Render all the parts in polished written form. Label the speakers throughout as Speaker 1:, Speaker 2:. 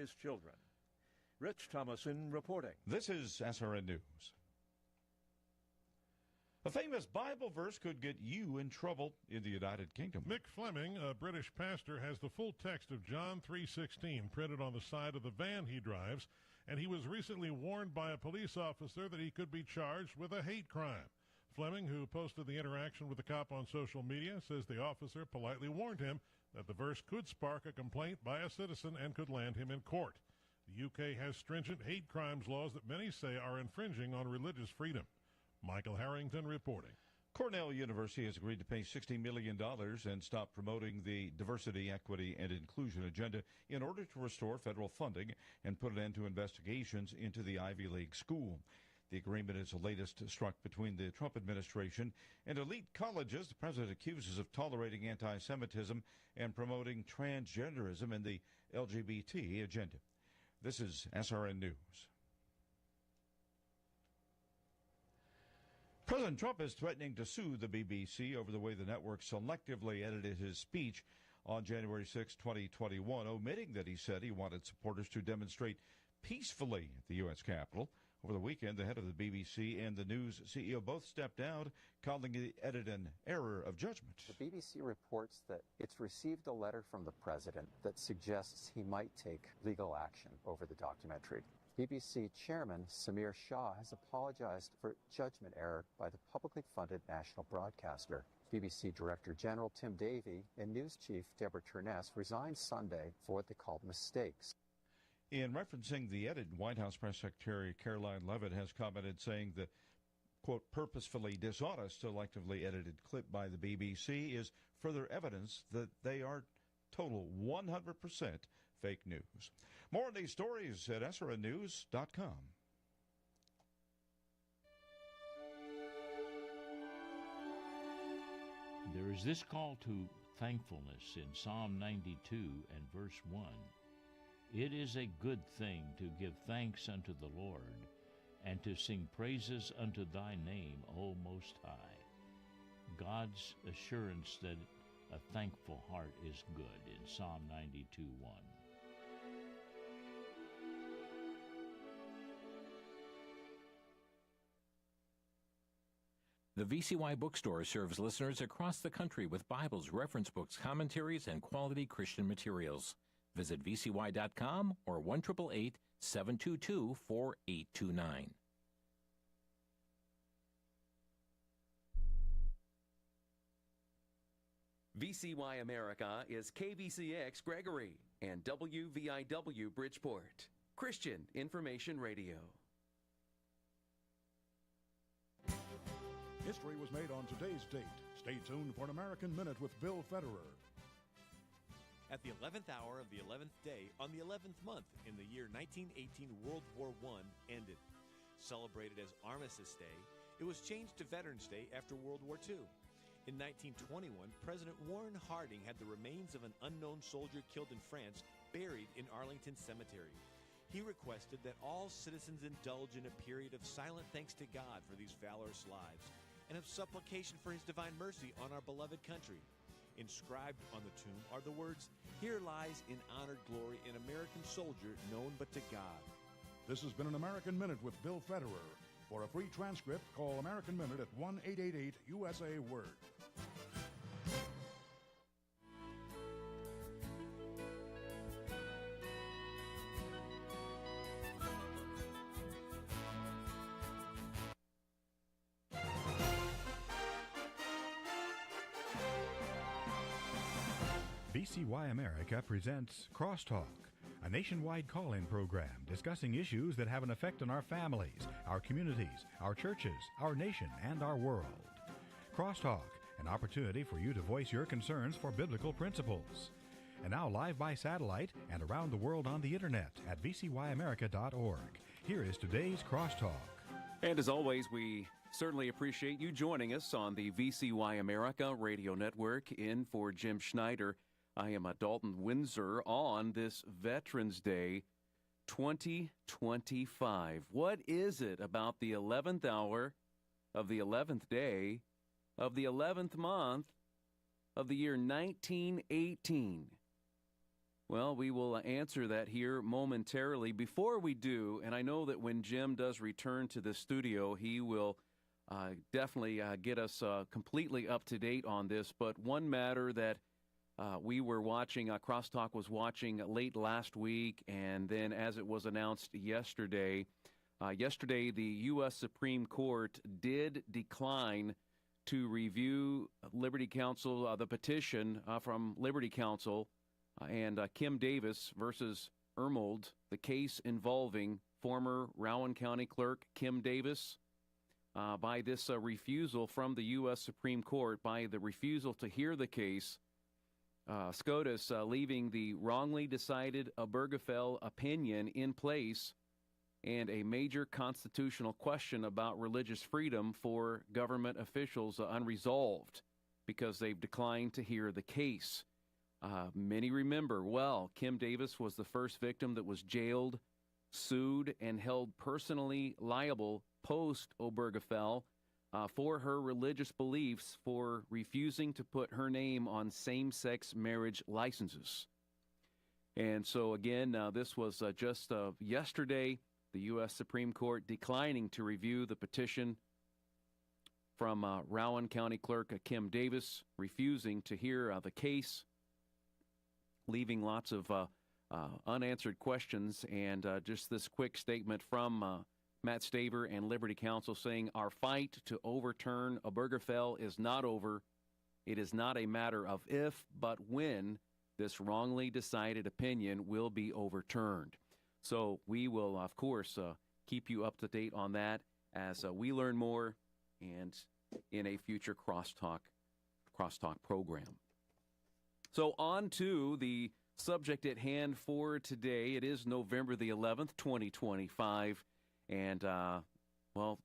Speaker 1: his children. Rich Thomason reporting.
Speaker 2: This is SRN News. A famous Bible verse could get you in trouble in the United Kingdom.
Speaker 3: Mick Fleming, a British pastor, has the full text of John 3:16 printed on the side of the van he drives, and he was recently warned by a police officer that he could be charged with a hate crime. Fleming, who posted the interaction with the cop on social media, says the officer politely warned him that the verse could spark a complaint by a citizen and could land him in court. The UK has stringent hate crimes laws that many say are infringing on religious freedom. Michael Harrington reporting.
Speaker 2: Cornell University has agreed to pay $60 million and stop promoting the diversity, equity, and inclusion agenda in order to restore federal funding and put an end to investigations into the Ivy League school. The agreement is the latest struck between the Trump administration and elite colleges the president accuses of tolerating anti-Semitism and promoting transgenderism and the LGBT agenda. This is SRN News. President Trump is threatening to sue the BBC over the way the network selectively edited his speech on January 6, 2021, omitting that he said he wanted supporters to demonstrate peacefully at the U.S. Capitol. Over the weekend, the head of the BBC and the news CEO both stepped down, calling the edit an error of judgment.
Speaker 4: The BBC reports that it's received a letter from the president that suggests he might take legal action over the documentary. BBC Chairman Samir Shah has apologized for judgment error by the publicly funded national broadcaster. BBC Director General Tim Davie and News Chief Deborah Turness resigned Sunday for what they called mistakes.
Speaker 2: In referencing the edit, White House Press Secretary Caroline Leavitt has commented saying the, quote, purposefully dishonest, selectively edited clip by the BBC is further evidence that they are total 100% fake news. More on these stories at srnnews.com.
Speaker 5: There is this call to thankfulness in Psalm 92 and verse 1. It is a good thing to give thanks unto the Lord, and to sing praises unto thy name, O Most High. God's assurance that a thankful heart is good in Psalm 92:1.
Speaker 6: The VCY Bookstore serves listeners across the country with Bibles, reference books, commentaries, and quality Christian materials. Visit vcy.com or 1-888-722-4829.
Speaker 7: VCY America is KVCX Gregory and WVIW Bridgeport. Christian Information Radio.
Speaker 8: History was made on today's date. Stay tuned for an American Minute with Bill Federer.
Speaker 9: At the 11th hour of the 11th day, on the 11th month in the year 1918, World War I ended. Celebrated as Armistice Day, it was changed to Veterans Day after World War II. In 1921, President Warren Harding had the remains of an unknown soldier killed in France buried in Arlington Cemetery. He requested that all citizens indulge in a period of silent thanks to God for these valorous lives and of supplication for his divine mercy on our beloved country. Inscribed on the tomb are the words, "Here lies in honored glory an American soldier known but to God."
Speaker 8: This has been an American Minute with Bill Federer. For a free transcript, call American Minute at 1-888-USA-WORD. VCY America presents Crosstalk, a nationwide call-in program discussing issues that have an effect on our families, our communities, our churches, our nation, and our world. Crosstalk, an opportunity for you to voice your concerns for biblical principles. And now live by satellite and around the world on the internet at vcyamerica.org. Here is today's Crosstalk.
Speaker 7: And as always, we certainly appreciate you joining us on the VCY America Radio Network. In for Jim Schneider, I am Dalton Windsor on this Veterans Day 2025. What is it about the 11th hour of the 11th day of the 11th month of the year 1918 Well, we will answer that here momentarily. Before we do, and I know that when Jim does return to the studio, he will definitely get us completely up to date on this. But one matter that we were watching, Crosstalk was watching late last week, and then as it was announced yesterday, the U.S. Supreme Court did decline to review Liberty Counsel, the petition from Liberty Counsel, and Kim Davis versus Ermold, the case involving former Rowan County Clerk Kim Davis, by this refusal from the U.S. Supreme Court, by the refusal to hear the case, SCOTUS leaving the wrongly decided Obergefell opinion in place and a major constitutional question about religious freedom for government officials unresolved because they've declined to hear the case. Many remember, well, Kim Davis was the first victim that was jailed, sued, and held personally liable post-Obergefell for her religious beliefs for refusing to put her name on same-sex marriage licenses. And so, again, this was just yesterday, the U.S. Supreme Court declining to review the petition from Rowan County Clerk Kim Davis, refusing to hear the case, leaving lots of unanswered questions, and just this quick statement from Matt Staver and Liberty Counsel saying, our fight to overturn Obergefell is not over. It is not a matter of if, but when this wrongly decided opinion will be overturned. So we will, of course, keep you up to date on that as we learn more and in a future Crosstalk program. So on to the subject at hand for today. It is November the 11th, 2025, and, well,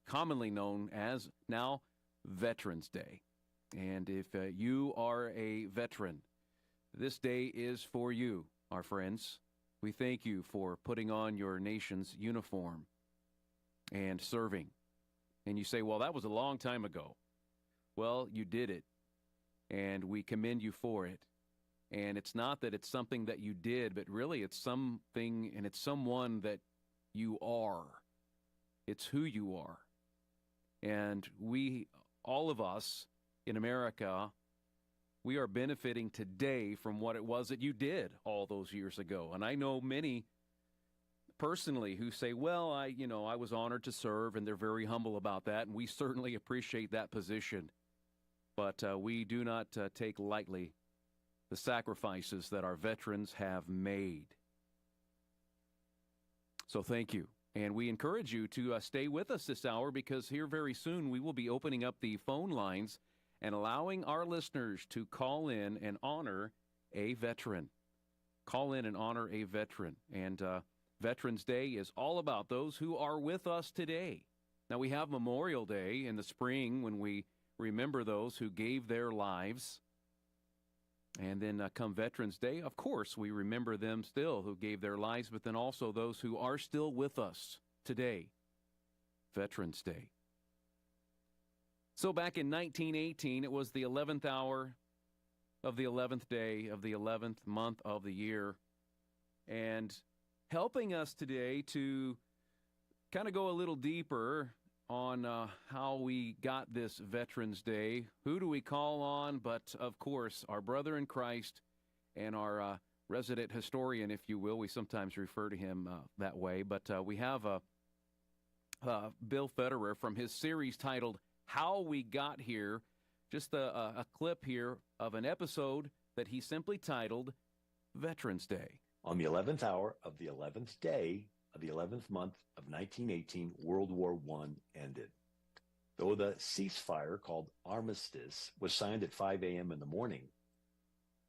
Speaker 7: commonly known as now Veterans Day. And if you are a veteran, this day is for you, our friends. We thank you for putting on your nation's uniform and serving. And you say, well, that was a long time ago. Well, you did it. And we commend you for it. And it's not that it's something that you did, but really it's something and it's someone that you are. It's who you are. And we, all of us in America, we are benefiting today from what it was that you did all those years ago. And I know many personally who say, well, I was honored to serve, and they're very humble about that, and we certainly appreciate that position. But we do not take lightly the sacrifices that our veterans have made. So thank you. And we encourage you to stay with us this hour, because here very soon we will be opening up the phone lines and allowing our listeners to call in and honor a veteran. Call in and honor a veteran. And Veterans Day is all about those who are with us today. Now, we have Memorial Day in the spring when we remember those who gave their lives. And then come Veterans Day, of course, we remember them still who gave their lives, but then also those who are still with us today. Veterans Day. So back in 1918, it was the 11th hour of the 11th day of the 11th month of the year. And helping us today to kind of go a little deeper on how we got this Veterans Day. Who do we call on? But, of course, our brother in Christ and our resident historian, if you will. We sometimes refer to him that way. But we have Bill Federer from his series titled How We Got Here. Just a clip here of an episode that he simply titled Veterans Day.
Speaker 10: On the 11th hour of the 11th day of the 11th month of 1918, World War I ended. Though the ceasefire, called armistice, was signed at 5 a.m. in the morning,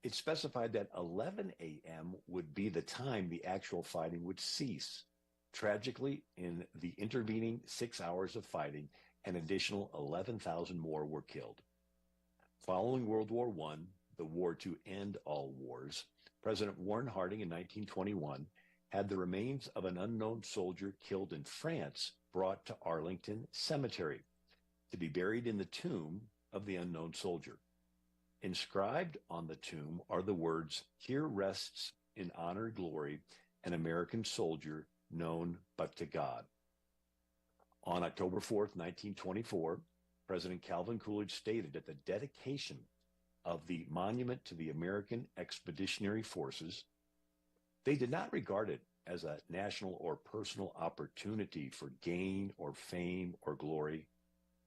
Speaker 10: it specified that 11 a.m. would be the time the actual fighting would cease. Tragically, in the intervening 6 hours of fighting, an additional 11,000 more were killed. Following World War I, the war to end all wars, President Warren Harding in 1921 had the remains of an unknown soldier killed in France brought to Arlington Cemetery to be buried in the tomb of the unknown soldier. Inscribed on the tomb are the words, "Here rests in honor, glory, an American soldier known but to God." On October 4th, 1924, President Calvin Coolidge stated at the dedication of the monument to the American Expeditionary Forces, they did not regard it as a national or personal opportunity for gain or fame or glory,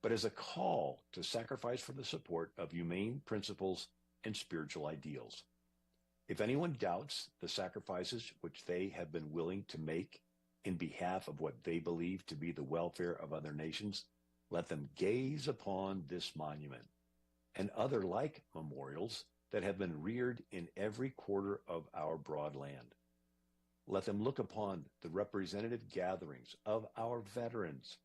Speaker 10: but as a call to sacrifice for the support of humane principles and spiritual ideals. If anyone doubts the sacrifices which they have been willing to make in behalf of what they believe to be the welfare of other nations, let them gaze upon this monument and other like memorials that have been reared in every quarter of our broad land. Let them look upon the representative gatherings of our veterans,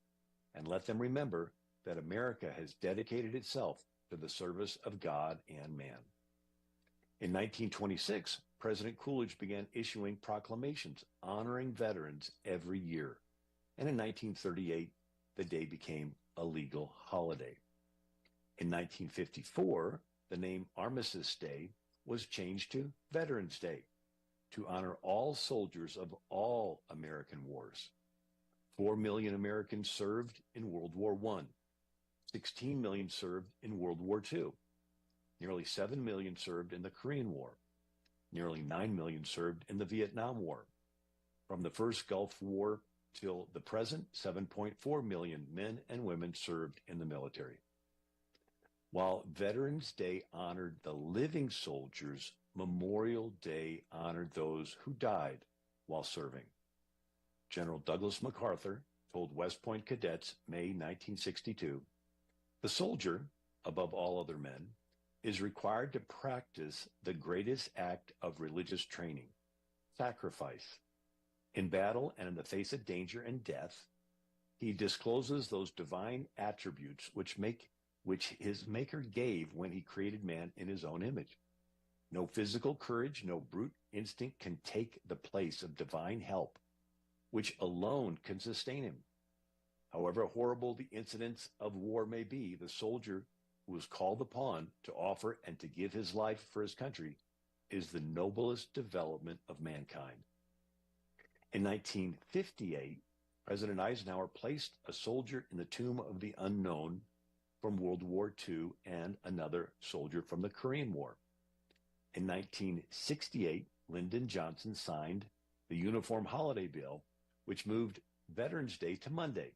Speaker 10: and let them remember that America has dedicated itself to the service of God and man. In 1926, President Coolidge began issuing proclamations honoring veterans every year, and in 1938, the day became a legal holiday. In 1954, the name Armistice Day was changed to Veterans Day to honor all soldiers of all American wars. 4 million Americans served in World War I. 16 million served in World War II. Nearly 7 million served in the Korean War. Nearly 9 million served in the Vietnam War. From the first Gulf War till the present, 7.4 million men and women served in the military. While Veterans Day honored the living soldiers, Memorial Day honored those who died while serving. General Douglas MacArthur told West Point cadets, May 1962, "The soldier, above all other men, is required to practice the greatest act of religious training, sacrifice. In battle and in the face of danger and death, he discloses those divine attributes which his Maker gave when he created man in his own image. No physical courage, no brute instinct can take the place of divine help, which alone can sustain him. However horrible the incidents of war may be, the soldier who is called upon to offer and to give his life for his country is the noblest development of mankind." In 1958, President Eisenhower placed a soldier in the Tomb of the Unknown from World War II and another soldier from the Korean War. In 1968, Lyndon Johnson signed the Uniform Holiday Bill, which moved Veterans Day to Monday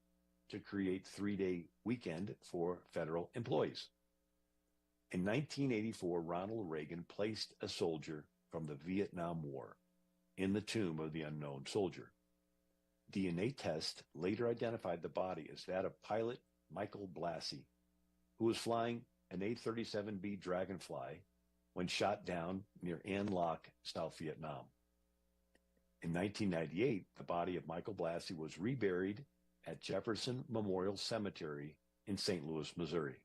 Speaker 10: to create 3-day weekend for federal employees. In 1984, Ronald Reagan placed a soldier from the Vietnam War in the Tomb of the Unknown Soldier. DNA tests later identified the body as that of pilot Michael Blassie, who was flying an A-37B Dragonfly when shot down near An Loc, South Vietnam. In 1998, the body of Michael Blassie was reburied at Jefferson Memorial Cemetery in St. Louis, Missouri.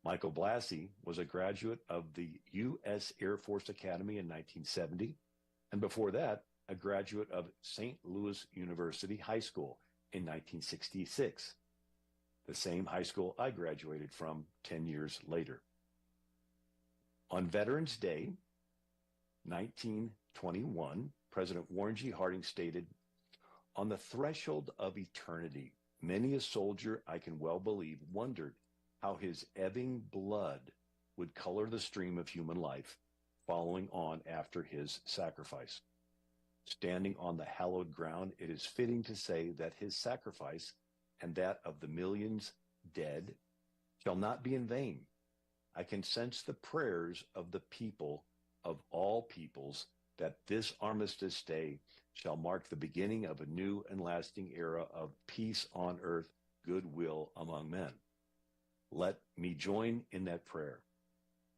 Speaker 10: Michael Blassie was a graduate of the U.S. Air Force Academy in 1970, and before that, a graduate of St. Louis University High School in 1966, the same high school I graduated from 10 years later. On Veterans Day, 1921, President Warren G. Harding stated, "On the threshold of eternity, many a soldier, I can well believe, wondered how his ebbing blood would color the stream of human life following on after his sacrifice. Standing on the hallowed ground, it is fitting to say that his sacrifice and that of the millions dead shall not be in vain. I can sense the prayers of the people of all peoples that this Armistice Day shall mark the beginning of a new and lasting era of peace on earth, goodwill among men. Let me join in that prayer.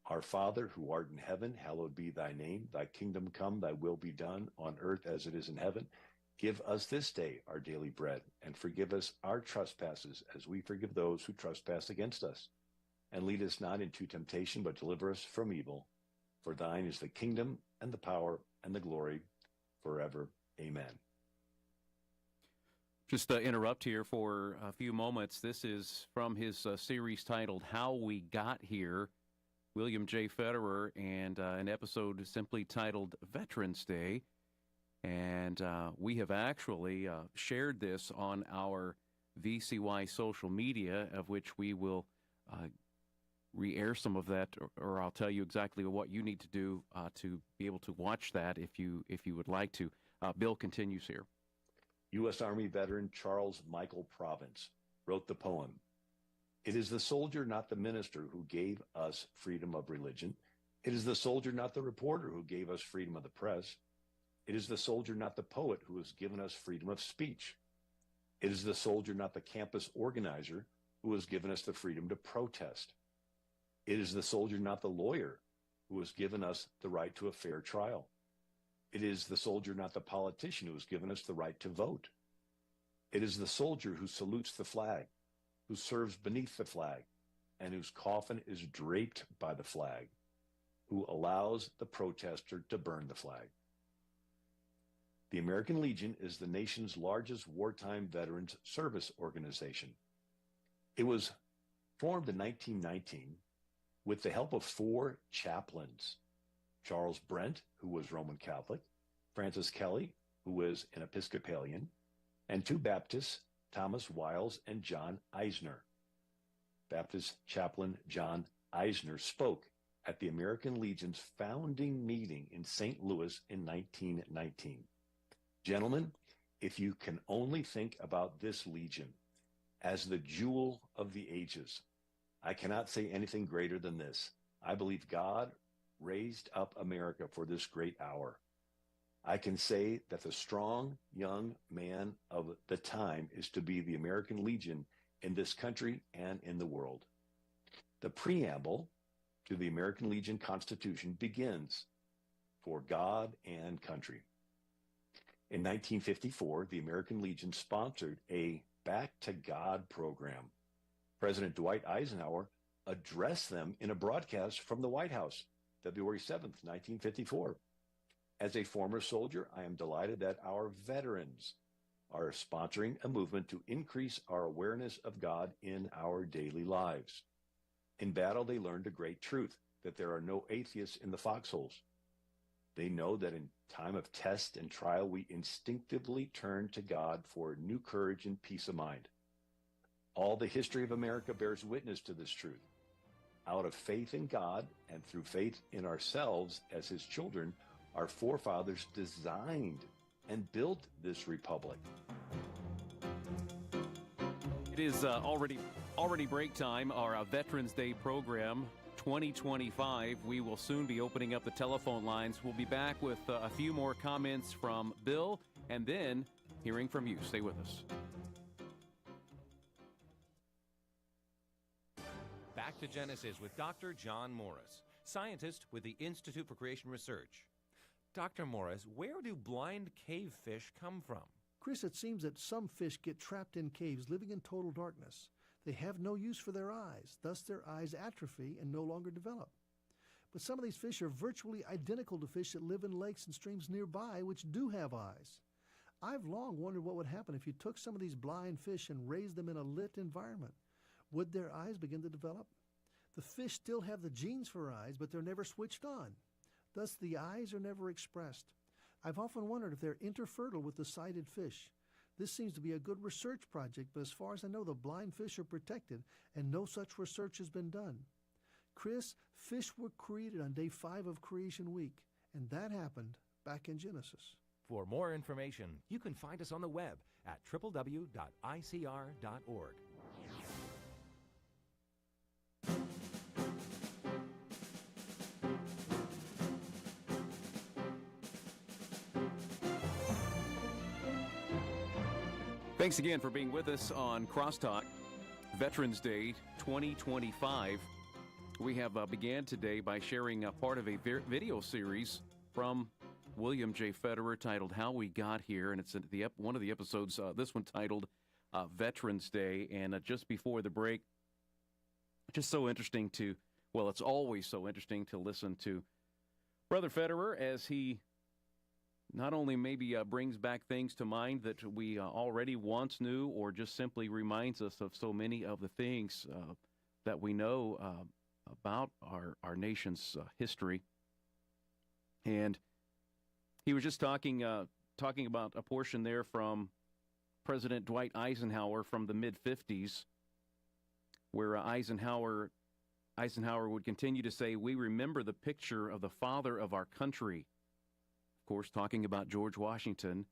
Speaker 10: Our Father, who art in heaven, hallowed be thy name. Thy kingdom come, thy will be done on earth as it is in heaven. Give us this day our daily bread, and forgive us our trespasses as we forgive those who trespass against us. And lead us not into temptation, but deliver us from evil. For thine is the kingdom and the power and the glory forever. Amen."
Speaker 7: Just interrupt here for a few moments. This is from his series titled How We Got Here. William J. Federer, and an episode simply titled Veterans Day. And we have actually shared this on our VCY social media, of which we will re-air some of that, or I'll tell you exactly what you need to do to be able to watch that if you would like to. Bill continues here.
Speaker 10: U.S. Army veteran Charles Michael Province wrote the poem, "It is the soldier, not the minister, who gave us freedom of religion. It is the soldier, not the reporter, who gave us freedom of the press. It is the soldier, not the poet, who has given us freedom of speech. It is the soldier, not the campus organizer, who has given us the freedom to protest. It is the soldier, not the lawyer, who has given us the right to a fair trial. It is the soldier, not the politician, who has given us the right to vote. It is the soldier who salutes the flag, who serves beneath the flag, and whose coffin is draped by the flag, who allows the protester to burn the flag." The American Legion is the nation's largest wartime veterans service organization. It was formed in 1919 with the help of 4 chaplains: Charles Brent, who was Roman Catholic, Francis Kelly, who was an Episcopalian, and 2 Baptists, Thomas Wiles and John Eisner. Baptist chaplain John Eisner spoke at the American Legion's founding meeting in St. Louis in 1919. Gentlemen, if you can only think about this Legion as the jewel of the ages, I cannot say anything greater than this. I believe God raised up America for this great hour. I can say that the strong young man of the time is to be the American Legion in this country and in the world. The preamble to the American Legion Constitution begins, "For God and country." In 1954, the American Legion sponsored a Back to God program. President Dwight Eisenhower addressed them in a broadcast from the White House, February 7th, 1954. As a former soldier, I am delighted that our veterans are sponsoring a movement to increase our awareness of God in our daily lives. In battle, they learned a great truth, that there are no atheists in the foxholes. They know that in time of test and trial, we instinctively turn to God for new courage and peace of mind. All the history of America bears witness to this truth. Out of faith in God and through faith in ourselves as his children, our forefathers designed and built this republic.
Speaker 7: It is already break time, our Veterans Day program 2025. We will soon be opening up the telephone lines. We'll be back with a few more comments from Bill and then hearing from you. Stay with us.
Speaker 9: Back to Genesis with Dr. John Morris, scientist with the Institute for Creation Research. Dr. Morris, where do blind cave fish come from?
Speaker 11: Chris, it seems that some fish get trapped in caves living in total darkness. They have no use for their eyes, thus their eyes atrophy and no longer develop. But some of these fish are virtually identical to fish that live in lakes and streams nearby which do have eyes. I've long wondered what would happen if you took some of these blind fish and raised them in a lit environment. Would their eyes begin to develop? The fish still have the genes for eyes, but they're never switched on. Thus, the eyes are never expressed. I've often wondered if they're interfertile with the sighted fish. This seems to be a good research project, but as far as I know, the blind fish are protected, and no such research has been done. Chris, fish were created on day 5 of Creation Week, and that happened back in Genesis.
Speaker 9: For more information, you can find us on the web at www.icr.org.
Speaker 7: Thanks again for being with us on Crosstalk, Veterans Day 2025. We have began today by sharing a part of a video series from William J. Federer titled How We Got Here, and it's one of the episodes, this one titled Veterans Day. And just before the break, just so interesting it's always so interesting to listen to Brother Federer as he not only maybe brings back things to mind that we already once knew, or just simply reminds us of so many of the things that we know about our nation's history. And he was just talking about a portion there from President Dwight Eisenhower from the mid-50s, where Eisenhower would continue to say, "We remember the picture of the father of our country." Of course, talking about George Washington.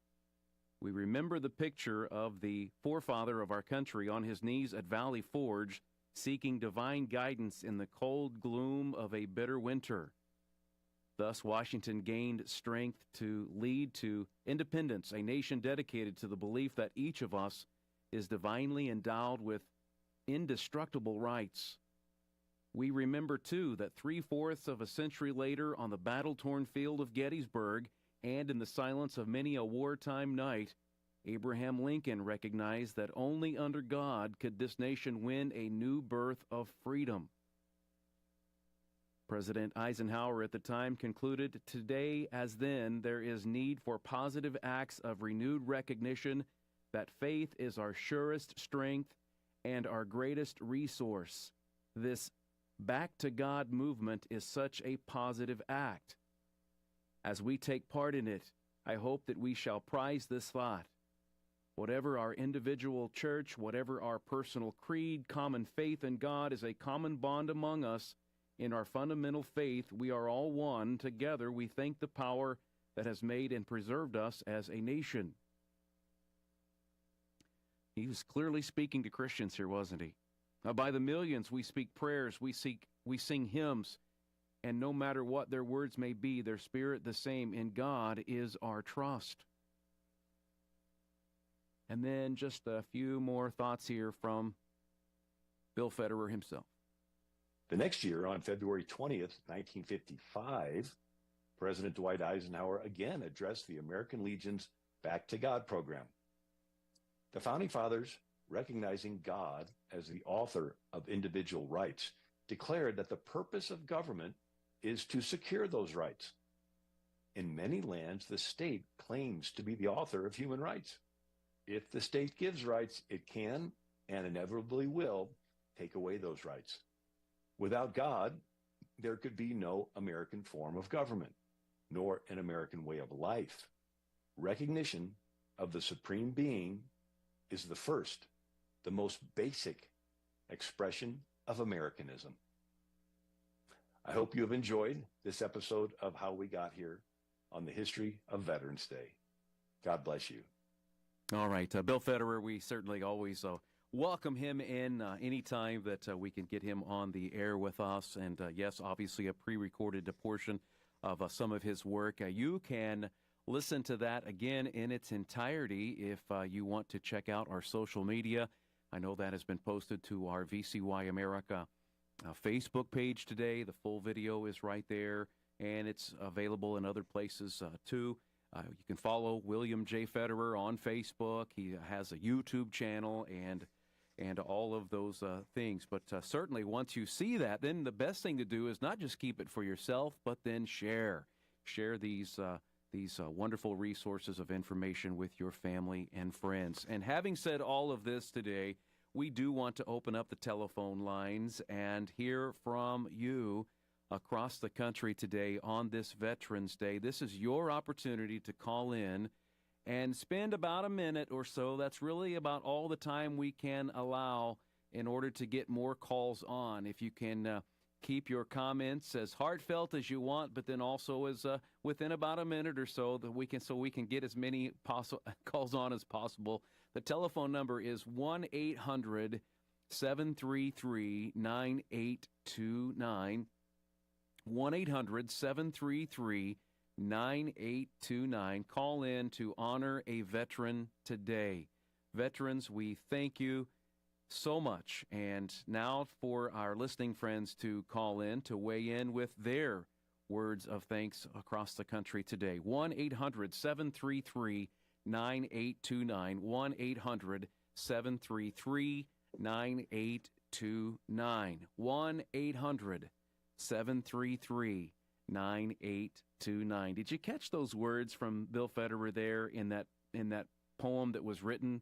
Speaker 7: "We remember the picture of the forefather of our country on his knees at Valley Forge, seeking divine guidance in the cold gloom of a bitter winter. Thus, Washington gained strength to lead to independence, a nation dedicated to the belief that each of us is divinely endowed with indestructible rights. We remember, too, that 3/4 of a century later, on the battle-torn field of Gettysburg, and in the silence of many a wartime night, Abraham Lincoln recognized that only under God could this nation win a new birth of freedom." President Eisenhower at the time concluded, "Today as then, there is need for positive acts of renewed recognition that faith is our surest strength and our greatest resource. This Back to God movement is such a positive act. As we take part in it, I hope that we shall prize this thought. Whatever our individual church, whatever our personal creed, common faith in God is a common bond among us. In our fundamental faith, we are all one. Together, we thank the power that has made and preserved us as a nation." He was clearly speaking to Christians here, wasn't he? By the millions, we speak prayers, we sing hymns, and no matter what their words may be, their spirit the same. In God is our trust. And then just a few more thoughts here from Bill Federer himself.
Speaker 10: The next year, on February 20th, 1955, President Dwight Eisenhower again addressed the American Legion's Back to God program. The Founding Fathers, recognizing God as the author of individual rights, declared that the purpose of government is to secure those rights. In many lands, the state claims to be the author of human rights. If the state gives rights, it can, and inevitably will, take away those rights. Without God, there could be no American form of government, nor an American way of life. Recognition of the Supreme Being is the first, the most basic expression of Americanism. I hope you have enjoyed this episode of How We Got Here on the history of Veterans Day. God bless you.
Speaker 7: All right, Bill Federer, we certainly always welcome him in anytime that we can get him on the air with us. And yes, obviously a pre-recorded portion of some of his work. You can listen to that again in its entirety if you want to check out our social media. I know that has been posted to our VCY America Facebook page today. The full video is right there, and it's available in other places too. You can follow William J. Federer on Facebook. He has a YouTube channel and all of those things. But certainly once you see that, then the best thing to do is not just keep it for yourself, but then share these wonderful resources of information with your family and friends. And having said all of this today, we do want to open up the telephone lines and hear from you across the country today on this Veterans Day. This is your opportunity to call in and spend about a minute or so. That's really about all the time we can allow in order to get more calls on. If you can keep your comments as heartfelt as you want, but then also as within about a minute or so that we can get as many calls on as possible. The telephone number is 1-800-733-9829. 1-800-733-9829. Call in to honor a veteran today. Veterans, we thank you so much. And now for our listening friends to call in to weigh in with their words of thanks across the country today. 1-800-733-9829. 1-800-733-9829. 1-800-733-9829. Did you catch those words from Bill Federer there in that poem that was written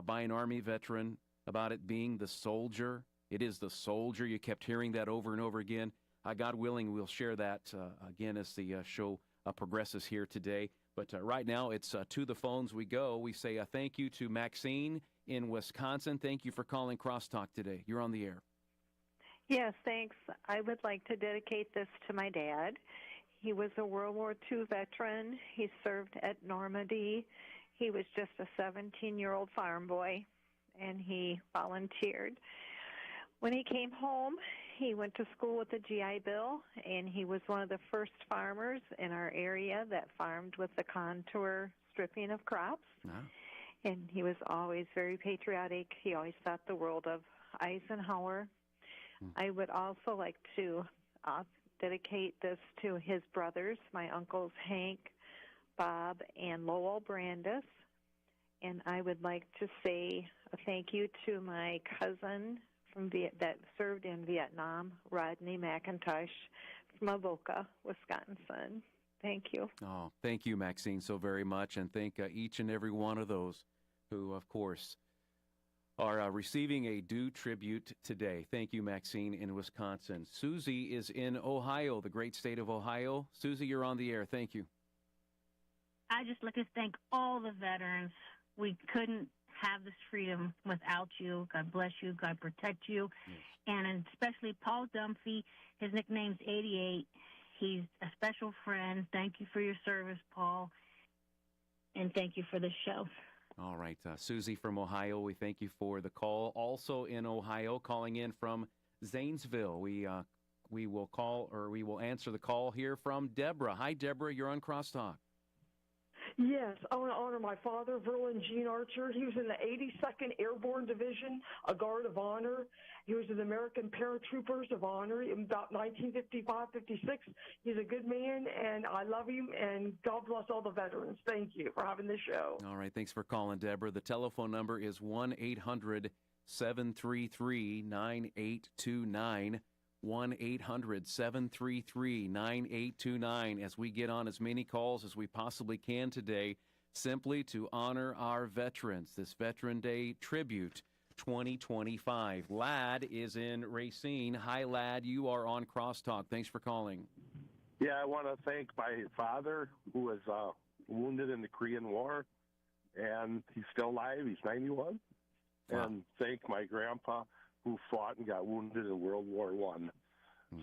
Speaker 7: by an Army veteran about it being the soldier? It is the soldier. You kept hearing that over and over again. God willing, we'll share that again as the show progresses here today. But right now, it's to the phones we go. We say thank you to Maxine in Wisconsin. Thank you for calling Crosstalk today. You're on the air.
Speaker 12: Yes, thanks. I would like to dedicate this to my dad. He was a World War II veteran. He served at Normandy. He was just a 17-year-old farm boy, and he volunteered. When he came home, he went to school with the GI Bill, and he was one of the first farmers in our area that farmed with the contour stripping of crops.
Speaker 7: Wow.
Speaker 12: And he was always very patriotic. He always thought the world of Eisenhower. I would also like to dedicate this to his brothers, my uncles Hank, Bob, and Lowell Brandis. And I would like to say a thank you to my cousin that served in Vietnam, Rodney McIntosh from Avoca, Wisconsin. Thank you.
Speaker 7: Oh, thank you, Maxine, so very much. And thank each and every one of those who, of course, are receiving a due tribute today. Thank you, Maxine, in Wisconsin. Susie is in Ohio, the great state of Ohio. Susie, you're on the air. Thank you.
Speaker 13: I just like to thank all the veterans. We couldn't have this freedom without you. God bless you. God protect you.
Speaker 7: Yes.
Speaker 13: And especially Paul Dunphy. His nickname's 88. He's a special friend. Thank you for your service, Paul. And thank you for the show.
Speaker 7: All right, Susie from Ohio, we thank you for the call. Also in Ohio, calling in from Zanesville, we will answer the call here from Deborah. Hi, Deborah. You're on Crosstalk.
Speaker 14: Yes, I want to honor my father, Verlin Gene Archer. He was in the 82nd Airborne Division, a Guard of Honor. He was in the American Paratroopers of Honor in about 1955-56. He's a good man, and I love him, and God bless all the veterans. Thank you for having this show.
Speaker 7: All right, thanks for calling, Deborah. The telephone number is 1-800-733-9829. 1-800-733-9829 as we get on as many calls as we possibly can today, simply to honor our veterans, this Veteran Day Tribute 2025. Lad is in Racine. Hi, Lad. You are on Crosstalk. Thanks for calling.
Speaker 15: Yeah, I want to thank my father, who was wounded in the Korean War, and he's still alive. He's 91.
Speaker 7: Wow.
Speaker 15: And thank my grandpa, who fought and got wounded in World War I.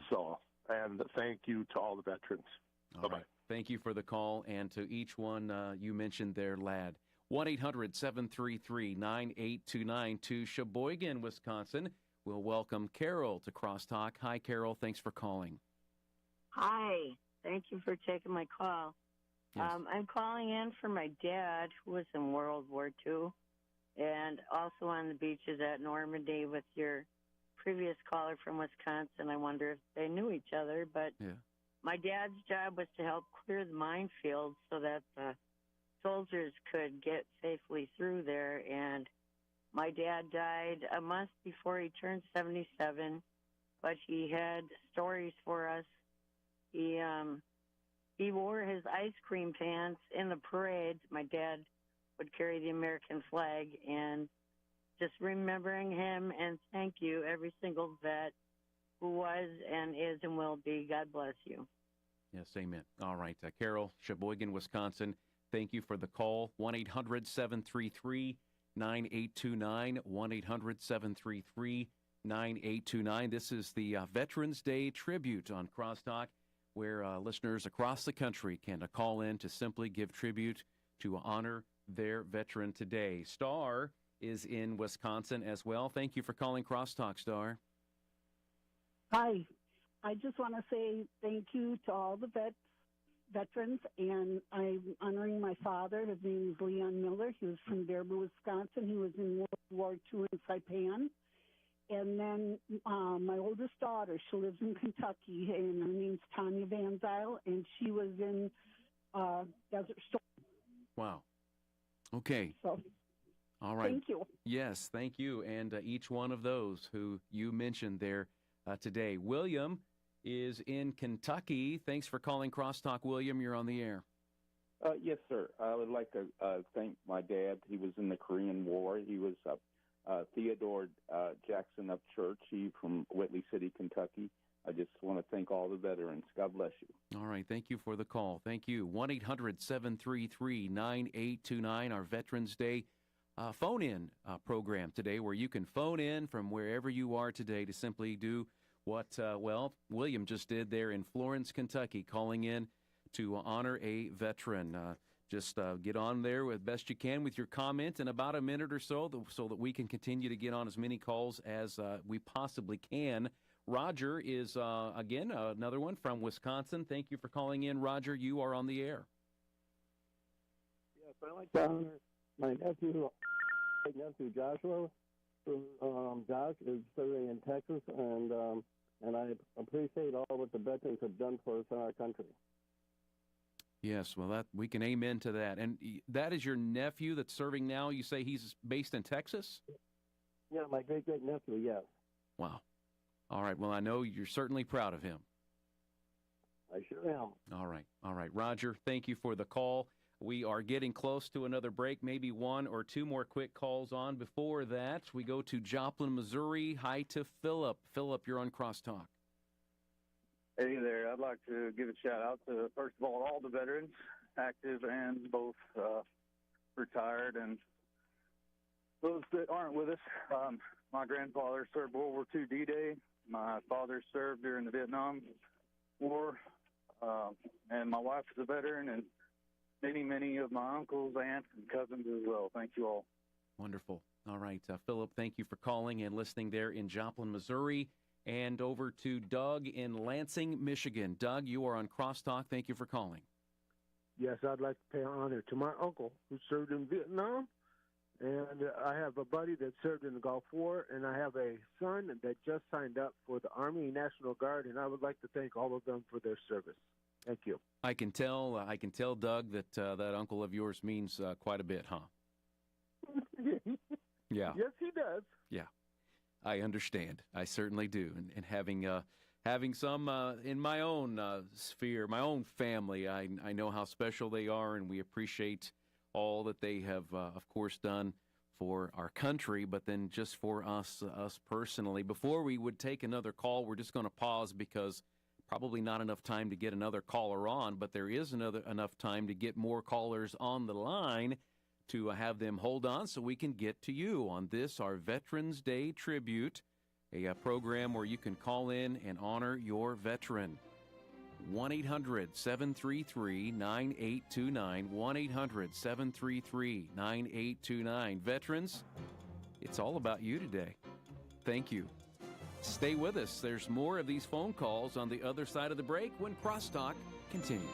Speaker 15: So, and thank you to all the veterans.
Speaker 7: All
Speaker 15: Bye-bye.
Speaker 7: right. Thank you for the call, and to each one you mentioned there, Lad. 1-800-733-9829 to Sheboygan, Wisconsin. We'll welcome Carol to Crosstalk. Hi, Carol. Thanks for calling.
Speaker 16: Hi. Thank you for taking my call.
Speaker 7: Yes.
Speaker 16: I'm calling in for my dad, who was in World War II, and also on the beaches at Normandy with your previous caller from Wisconsin. I wonder if they knew each other, but
Speaker 7: Yeah.
Speaker 16: my dad's job was to help clear the minefields so that the soldiers could get safely through there, and my dad died a month before he turned 77, but he had stories for us. He wore his ice cream pants in the parade. My dad would carry the American flag, and just remembering him, and thank you, every single vet who was and is and will be. God bless you.
Speaker 7: Yes, amen. All right, Carol, Sheboygan, Wisconsin, thank you for the call. 1-800-733-9829, 1-800-733-9829. This is the Veterans Day Tribute on Crosstalk, where listeners across the country can call in to simply give tribute to honor their veteran today. Star is in Wisconsin as well. Thank you for calling Crosstalk, Star.
Speaker 17: Hi. I just want to say thank you to all the veterans, and I'm honoring my father. His name is Leon Miller. He was from Dearborn, Wisconsin. He was in World War II in Saipan. And then my oldest daughter, she lives in Kentucky, and her name's Tanya Van Zyl, and she was in Desert Storm.
Speaker 7: Wow. Okay.
Speaker 17: So,
Speaker 7: all right.
Speaker 17: thank you.
Speaker 7: Yes, thank you. And each one of those who you mentioned there today. William is in Kentucky. Thanks for calling Crosstalk, William. You're on the air.
Speaker 18: Yes, sir. I would like to thank my dad. He was in the Korean War. He was Theodore Jackson of Church. He's from Whitley City, Kentucky. I just want to thank all the veterans. God bless you.
Speaker 7: All right. Thank you for the call. Thank you. 1-800-733-9829, our Veterans Day phone-in program today, where you can phone in from wherever you are today to simply do what, William just did there in Florence, Kentucky, calling in to honor a veteran. Just get on there as best you can with your comment in about a minute or so that we can continue to get on as many calls as we possibly can. Roger is, again, another one from Wisconsin. Thank you for calling in, Roger. You are on the air.
Speaker 19: Yes, I'd like to honor my nephew Joshua. Josh is serving in Texas, and I appreciate all what the veterans have done for us in our country.
Speaker 7: Yes, well, that we can amen to that. And that is your nephew that's serving now? You say he's based in Texas?
Speaker 19: Yeah, my great-great-nephew, yes.
Speaker 7: Wow. All right, well, I know you're certainly proud of him.
Speaker 19: I sure am.
Speaker 7: All right, Roger, thank you for the call. We are getting close to another break, maybe one or two more quick calls on. Before that, we go to Joplin, Missouri. Hi to Philip. Philip, you're on Crosstalk.
Speaker 20: Hey there. I'd like to give a shout-out to, first of all the veterans, active and both retired, and those that aren't with us. My grandfather served World War II D-Day. My father served during the Vietnam War, and my wife is a veteran, and many of my uncles, aunts, and cousins as well. Thank you all.
Speaker 7: Wonderful. All right, Philip, thank you for calling and listening there in Joplin, Missouri. And over to Doug in Lansing, Michigan. Doug, you are on Crosstalk. Thank you for calling.
Speaker 21: Yes, I'd like to pay honor to my uncle who served in Vietnam. And I have a buddy that served in the Gulf War, and I have a son that just signed up for the Army National Guard, and I would like to thank all of them for their service. Thank you.
Speaker 7: I can tell, Doug, that that uncle of yours means quite a bit, huh? Yeah.
Speaker 21: Yes, he does.
Speaker 7: Yeah. I understand. I certainly do. And having some in my own sphere, my own family, I know how special they are, and we appreciate all that they have, of course, done for our country, but then just for us personally. Before we would take another call, we're just going to pause because probably not enough time to get another caller on, but there is enough time to get more callers on the line to have them hold on so we can get to you on this, our Veterans Day tribute, a program where you can call in and honor your veteran. 1-800-733-9829, 1-800-733-9829. Veterans, it's all about you today. Thank you. Stay with us. There's more of these phone calls on the other side of the break when Crosstalk continues.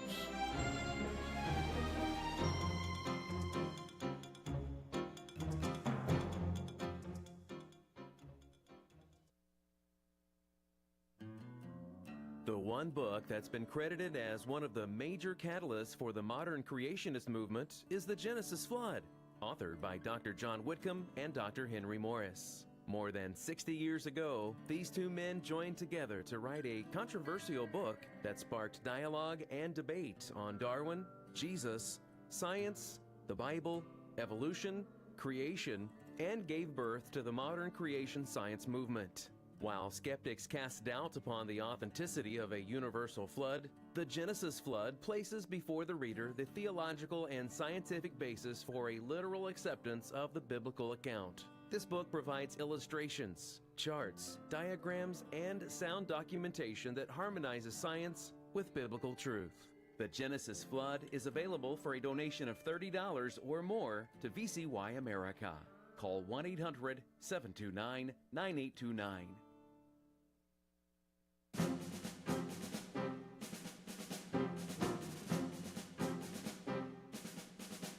Speaker 7: The one book that's been credited as one of the major catalysts for the modern creationist movement is The Genesis Flood, authored by Dr. John Whitcomb and Dr. Henry Morris. More than 60 years ago, these two men joined together to write a controversial book that sparked dialogue and debate on Darwin, Jesus, science, the Bible, evolution, creation, and gave birth to the modern creation science movement. While skeptics cast doubt upon the authenticity of a universal flood, the Genesis Flood places before the reader the theological and scientific basis for a literal acceptance of the biblical account. This book provides illustrations, charts, diagrams, and sound documentation that harmonizes science with biblical truth. The Genesis Flood is available for a donation of $30 or more to VCY America. Call 1-800-729-9829.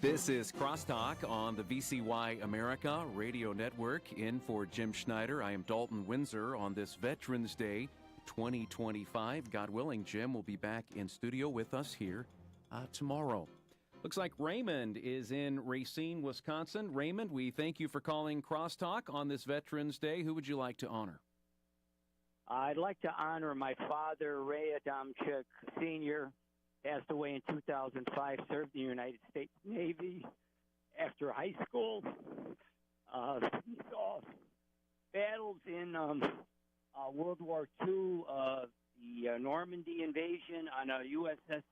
Speaker 7: This is Crosstalk on the VCY America Radio Network. In for Jim Schneider, I am Dalton Windsor on this Veterans Day 2025. God willing, Jim will be back in studio with us here tomorrow. Looks like Raymond is in Racine, Wisconsin. Raymond, we thank you for calling Crosstalk on this Veterans Day. Who would you like to honor?
Speaker 22: I'd like to honor my father, Ray Adamczyk Sr., passed away in 2005, served in the United States Navy after high school. He saw battles in World War II, the Normandy invasion on a USS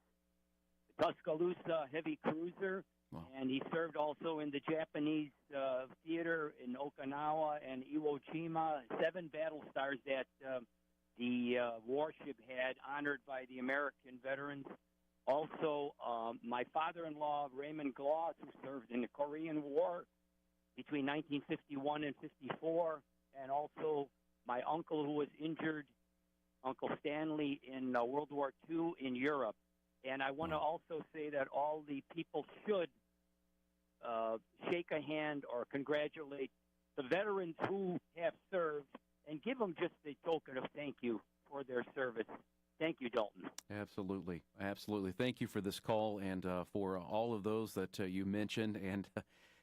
Speaker 22: Tuscaloosa heavy cruiser.
Speaker 7: Wow.
Speaker 22: And he served also in the Japanese theater in Okinawa and Iwo Jima. 7 battle stars that the warship had, honored by the American veterans. Also, my father-in-law, Raymond Gloss, who served in the Korean War between 1951 and 54, and also my uncle who was injured, Uncle Stanley, in World War II in Europe. And I want to also say that all the people should shake a hand or congratulate the veterans who have served and give them just a token of thank you for their service. Thank you, Dalton.
Speaker 7: Absolutely. Absolutely. Thank you for this call and for all of those that you mentioned, and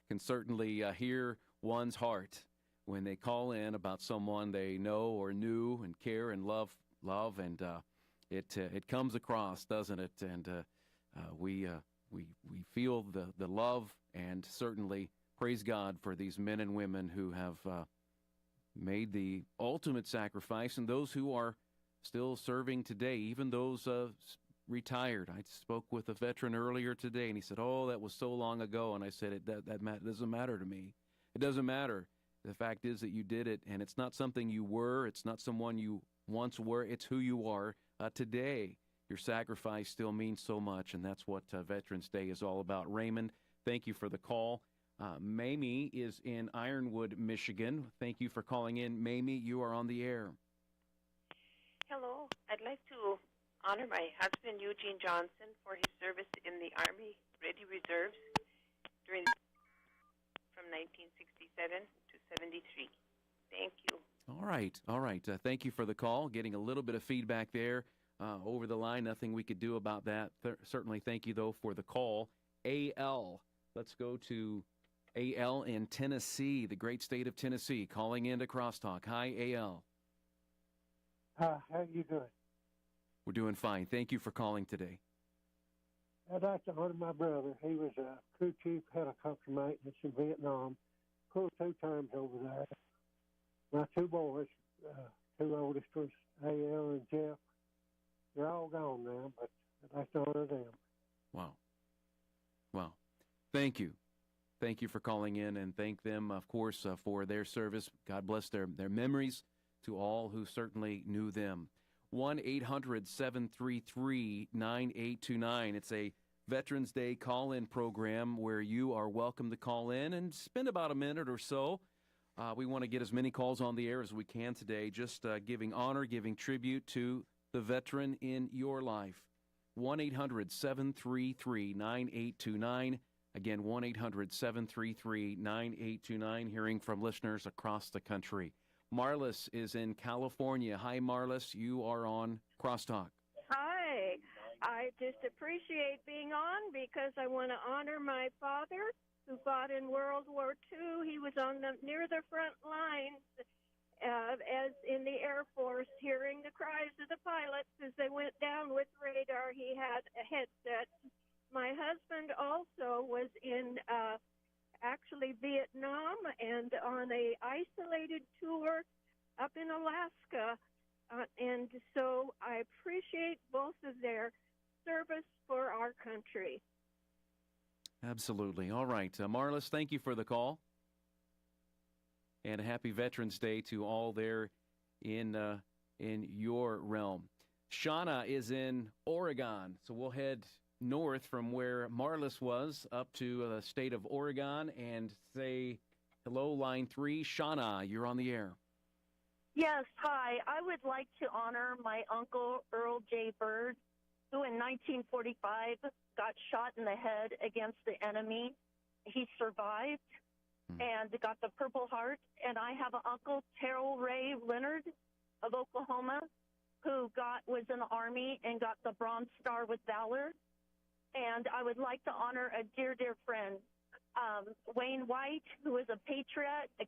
Speaker 7: can certainly hear one's heart when they call in about someone they know or knew and care and love, and it comes across, doesn't it? And we feel the love, and certainly praise God for these men and women who have made the ultimate sacrifice, and those who are still serving today, even those retired. I spoke with a veteran earlier today, and he said, "Oh, that was so long ago." And I said, that doesn't matter to me. It doesn't matter. The fact is that you did it, and it's not something you were. It's not someone you once were. It's who you are today. Your sacrifice still means so much, and that's what Veterans Day is all about. Raymond, thank you for the call. Mamie is in Ironwood, Michigan. Thank you for calling in. Mamie, you are on the air.
Speaker 1: Hello. I'd like to honor my husband, Eugene Johnson, for his service in the Army Ready Reserves from 1967 to 73. Thank you.
Speaker 7: All right. Thank you for the call. Getting a little bit of feedback there over the line. Nothing we could do about that. Certainly thank you, though, for the call. A.L. Let's go to A.L. in Tennessee, the great state of Tennessee, calling in to Crosstalk. Hi, A.L.
Speaker 21: How you doing?
Speaker 7: We're doing fine. Thank you for calling today.
Speaker 21: I'd like to honor my brother. He was a crew chief, helicopter maintenance in Vietnam. Pulled 2 times over there. My 2 boys, 2 oldest was A.L. and Jeff. They're all gone now, but I'd like to honor them.
Speaker 7: Wow. Thank you. Thank you for calling in, and thank them, of course, for their service. God bless their memories to all who certainly knew them. 1-800-733-9829. It's a Veterans Day call-in program where you are welcome to call in and spend about a minute or so. We want to get as many calls on the air as we can today, just giving honor, giving tribute to the veteran in your life. 1-800-733-9829. Again, 1-800-733-9829, hearing from listeners across the country. Marlis is in California. Hi, Marlis. You are on Crosstalk.
Speaker 3: Hi. I just appreciate being on because I want to honor my father who fought in World War II. He was near the front lines as in the Air Force, hearing the cries of the pilots as they went down with radar. He had a headset. My husband also was in actually Vietnam and on a isolated tour up in Alaska. And so I appreciate both of their service for our country.
Speaker 7: Absolutely. All right. Marlis, thank you for the call. And a happy Veterans Day to all there in your realm. Shauna is in Oregon, so we'll head north from where Marlis was up to the state of Oregon and say hello, line 3. Shauna, you're on the air.
Speaker 23: Yes, hi. I would like to honor my uncle, Earl J. Bird, who in 1945 got shot in the head against the enemy. He survived and got the Purple Heart. And I have an uncle, Terrell Ray Leonard of Oklahoma, who was in the Army and got the Bronze Star with Valor. And I would like to honor a dear, dear friend, Wayne White, who is a patriot, a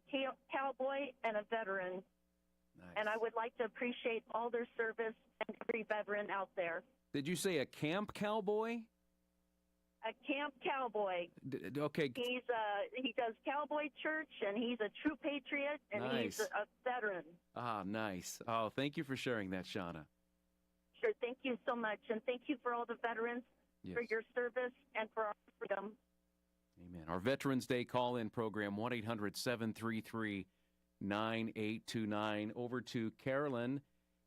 Speaker 23: cowboy, and a veteran.
Speaker 7: Nice.
Speaker 23: And I would like to appreciate all their service and every veteran out there.
Speaker 7: Did you say a camp cowboy?
Speaker 23: a camp cowboy.
Speaker 7: Okay.
Speaker 23: He does cowboy church, and he's a true patriot, and
Speaker 7: Nice.
Speaker 23: he's a veteran.
Speaker 7: Ah, nice. Oh, thank you for sharing that, Shauna.
Speaker 23: Sure, thank you so much, and thank you for all the veterans for
Speaker 7: Yes.
Speaker 23: your service and for our freedom.
Speaker 7: Amen. Our Veterans Day call-in program, 1-800-733-9829. Over to Carolyn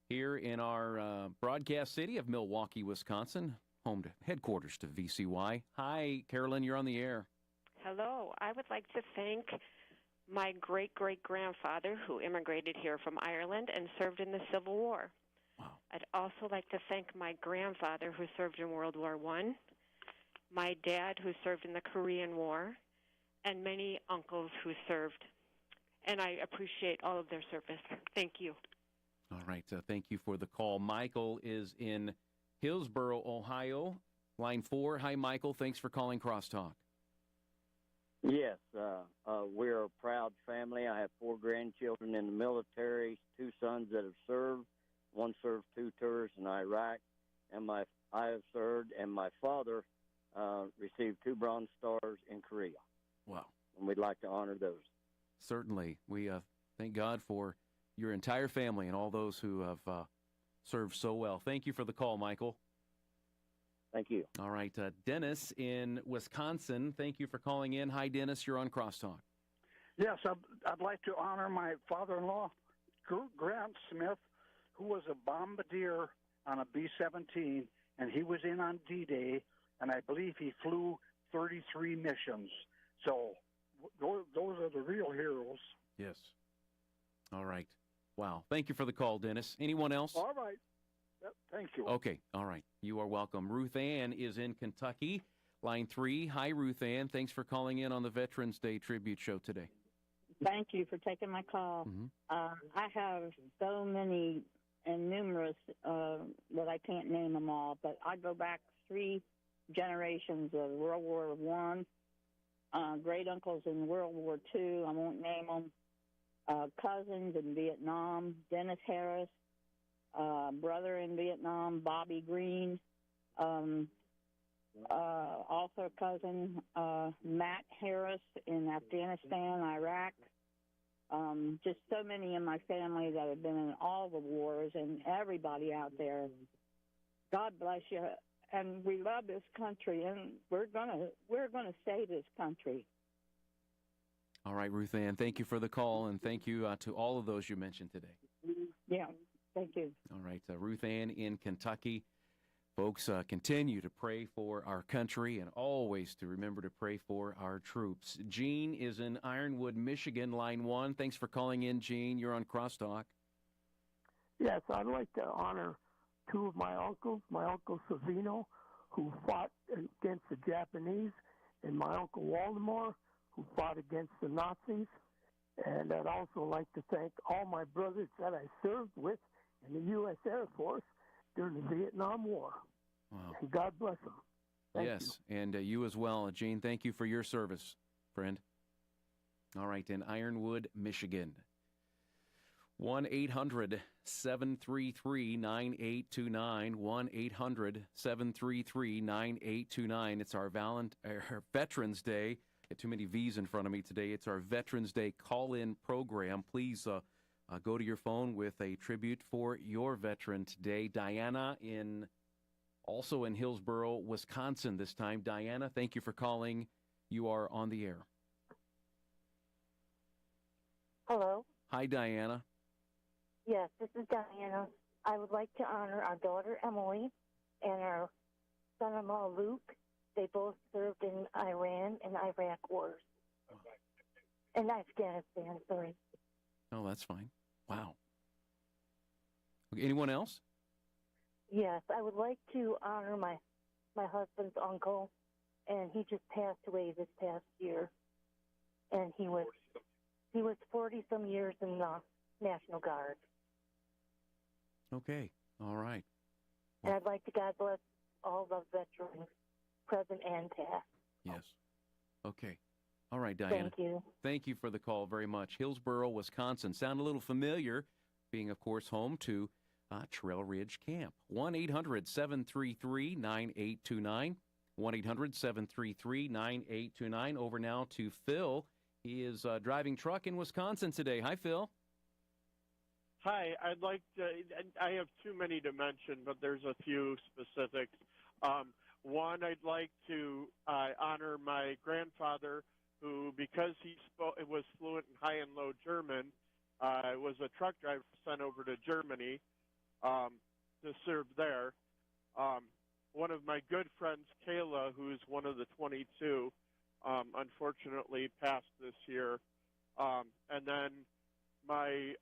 Speaker 7: here in our broadcast city of Milwaukee, Wisconsin, home to headquarters to VCY. Hi, Carolyn, you're on the air.
Speaker 2: Hello. I would like to thank my great-great-grandfather who immigrated here from Ireland and served in the Civil War.
Speaker 7: Wow.
Speaker 2: I'd also like to thank my grandfather who served in World War I, my dad who served in the Korean War, and many uncles who served. And I appreciate all of their service. Thank you.
Speaker 7: All right. Thank you for the call. Michael is in Hillsboro, Ohio, line 4. Hi, Michael. Thanks for calling Crosstalk.
Speaker 4: Yes, we're a proud family. I have 4 grandchildren in the military, 2 sons that have served. One served 2 tours in Iraq, and I have served, and my father received 2 Bronze Stars in Korea.
Speaker 7: Wow.
Speaker 4: And we'd like to honor those.
Speaker 7: Certainly. We thank God for your entire family and all those who have served so well. Thank you for the call, Michael.
Speaker 4: Thank you.
Speaker 7: All right. Dennis in Wisconsin, thank you for calling in. Hi, Dennis. You're on Crosstalk.
Speaker 5: Yes, I'd like to honor my father-in-law, Grant Smith, who was a bombardier on a B-17, and he was in on D-Day, and I believe he flew 33 missions. So those are the real heroes.
Speaker 7: Yes. All right. Wow. Thank you for the call, Dennis. Anyone else?
Speaker 5: All right. Yep, thank you.
Speaker 7: Okay. All right. You are welcome. Ruth Ann is in Kentucky, line 3. Hi, Ruth Ann. Thanks for calling in on the Veterans Day Tribute Show today.
Speaker 13: Thank you for taking my call. I have so many and numerous that I can't name them all, but I go back 3 generations of World War I, great uncles in World War II. I won't name them. Cousins in Vietnam, Dennis Harris, brother in Vietnam, Bobby Green, also cousin Matt Harris in Afghanistan, Iraq. Just so many in my family that have been in all the wars, and everybody out there. God bless you, and we love this country, and we're gonna save this country.
Speaker 7: All right, Ruth Ann, thank you for the call, and thank you to all of those you mentioned today.
Speaker 13: Yeah, thank you.
Speaker 7: All right, Ruth Ann in Kentucky. Folks, continue to pray for our country and always to remember to pray for our troops. Gene is in Ironwood, Michigan, line 1. Thanks for calling in, Gene. You're on Crosstalk.
Speaker 24: Yes, I'd like to honor 2 of my uncles, my Uncle Savino, who fought against the Japanese, and my Uncle Waldemar, who fought against the Nazis. And I'd also like to thank all my brothers that I served with in the U.S. Air Force during the Vietnam War.
Speaker 7: Wow.
Speaker 24: And God bless them. Thank
Speaker 7: Yes, and you as well, Gene. Thank you for your service, friend. All right, in Ironwood, Michigan. 1-800-733-9829. 1-800-733-9829. It's our Veterans Day. Get too many V's in front of me today. It's our Veterans Day call-in program. Please go to your phone with a tribute for your veteran today. Diana also in Hillsboro, Wisconsin this time. Diana, thank you for calling. You are on the air.
Speaker 25: Hello.
Speaker 7: Hi, Diana.
Speaker 25: Yes, this is Diana. I would like to honor our daughter, Emily, and our son-in-law, Luke. They both served in Iran and Iraq wars. And Afghanistan, sorry.
Speaker 7: Oh, that's fine. Wow. Okay, anyone else?
Speaker 25: Yes, I would like to honor my husband's uncle, and he just passed away this past year. And he was 40-some years in the National Guard.
Speaker 7: Okay. All right.
Speaker 25: And I'd like to God bless all the veterans, present and past.
Speaker 7: Yes. Okay. All right, Diana.
Speaker 25: Thank you.
Speaker 7: Thank you for the call very much. Hillsboro, Wisconsin. Sound a little familiar, being, of course, home to Trail Ridge Camp. 1-800-733-9829. 1-800-733-9829. Over now to Phil. He is driving truck in Wisconsin today. Hi, Phil.
Speaker 6: Hi, I'd like to, I have too many to mention, but there's a few specifics. One, I'd like to honor my grandfather, who, because he was fluent in high and low German, was a truck driver sent over to Germany to serve there. One of my good friends, Kayla, who's one of the 22, unfortunately passed this year. And then my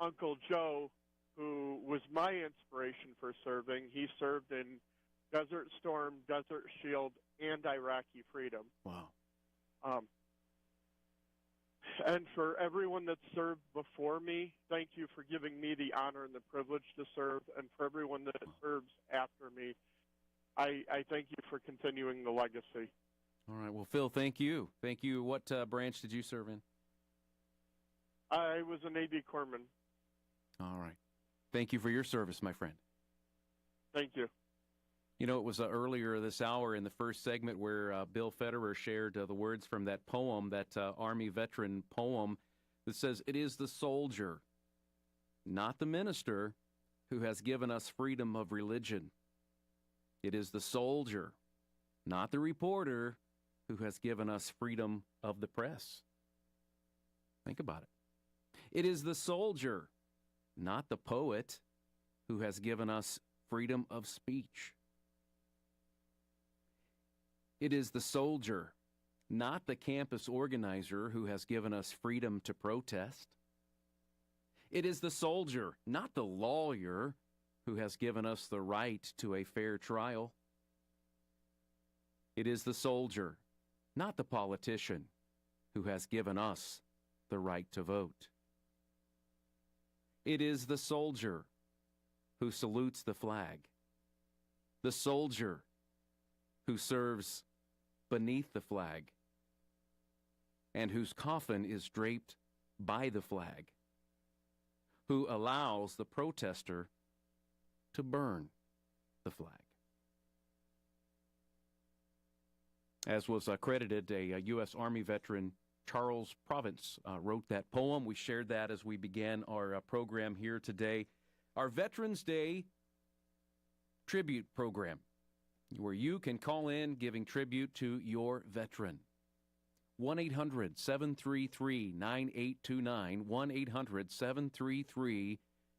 Speaker 6: Uncle Joe, who was my inspiration for serving, he served in Desert Storm, Desert Shield, and Iraqi Freedom.
Speaker 7: Wow.
Speaker 6: And for everyone that served before me, thank you for giving me the honor and the privilege to serve. And for everyone that serves after me, I thank you for continuing the legacy.
Speaker 7: All right. Well, Phil, thank you. Thank you. What branch did you serve in?
Speaker 6: I was a Navy corpsman.
Speaker 7: All right. Thank you for your service, my friend.
Speaker 6: Thank you.
Speaker 7: You know, it was earlier this hour in the first segment where Bill Federer shared the words from that poem, that Army veteran poem that says, "It is the soldier, not the minister, who has given us freedom of religion. It is the soldier, not the reporter, who has given us freedom of the press." Think about it. It is the soldier, not the poet, who has given us freedom of speech. It is the soldier, not the campus organizer, who has given us freedom to protest. It is the soldier, not the lawyer, who has given us the right to a fair trial. It is the soldier, not the politician, who has given us the right to vote. It is the soldier who salutes the flag, the soldier who serves beneath the flag, and whose coffin is draped by the flag, who allows the protester to burn the flag. As was credited, a U.S. Army veteran, Charles Province, wrote that poem. We shared that as we began our program here today. Our Veterans Day tribute program, where you can call in giving tribute to your veteran. 1-800-733-9829,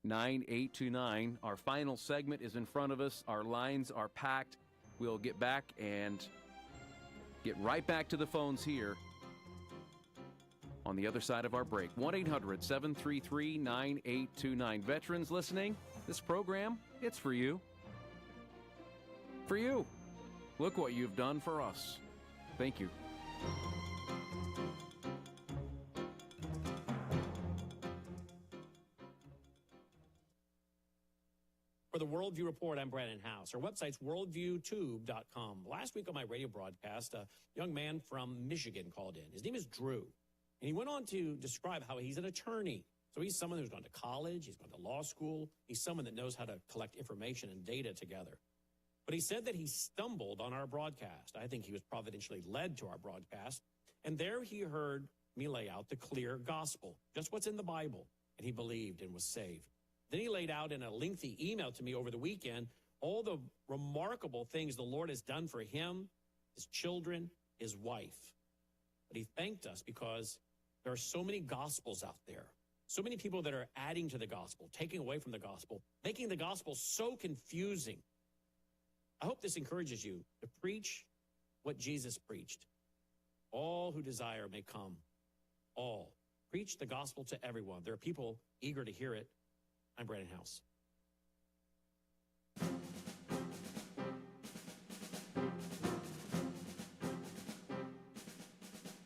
Speaker 7: 1-800-733-9829. Our final segment is in front of us. Our lines are packed. We'll get back and get right back to the phones here on the other side of our break. 1-800-733-9829. Veterans listening, this program, it's for you. For you. Look what you've done for us. Thank you.
Speaker 8: For the Worldview Report, I'm Brandon House. Our website's worldviewtube.com. Last week on my radio broadcast, a young man from Michigan called in. His name is Drew. And he went on to describe how he's an attorney. So he's someone who's gone to college, he's gone to law school, he's someone that knows how to collect information and data together. But he said that he stumbled on our broadcast. I think he was providentially led to our broadcast. And there he heard me lay out the clear gospel, just what's in the Bible. And he believed and was saved. Then he laid out in a lengthy email to me over the weekend all the remarkable things the Lord has done for him, his children, his wife. But he thanked us because there are so many gospels out there, so many people that are adding to the gospel, taking away from the gospel, making the gospel so confusing. I hope this encourages you to preach what Jesus preached. All who desire may come. All. Preach the gospel to everyone. There are people eager to hear it. I'm Brandon House.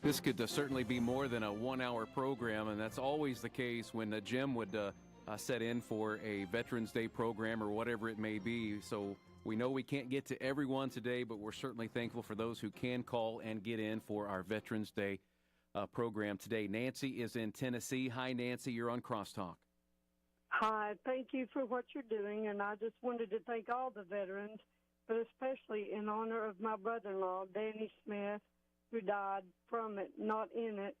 Speaker 7: This could certainly be more than a one-hour program, and that's always the case when Jim would set in for a Veterans Day program or whatever it may be. So we know we can't get to everyone today, but we're certainly thankful for those who can call and get in for our Veterans Day program today. Nancy is in Tennessee. Hi, Nancy. You're on Crosstalk.
Speaker 9: Hi. Thank you for what you're doing, and I just wanted to thank all the veterans but especially in honor of my brother-in-law, Danny Smith, who died from it, not in it,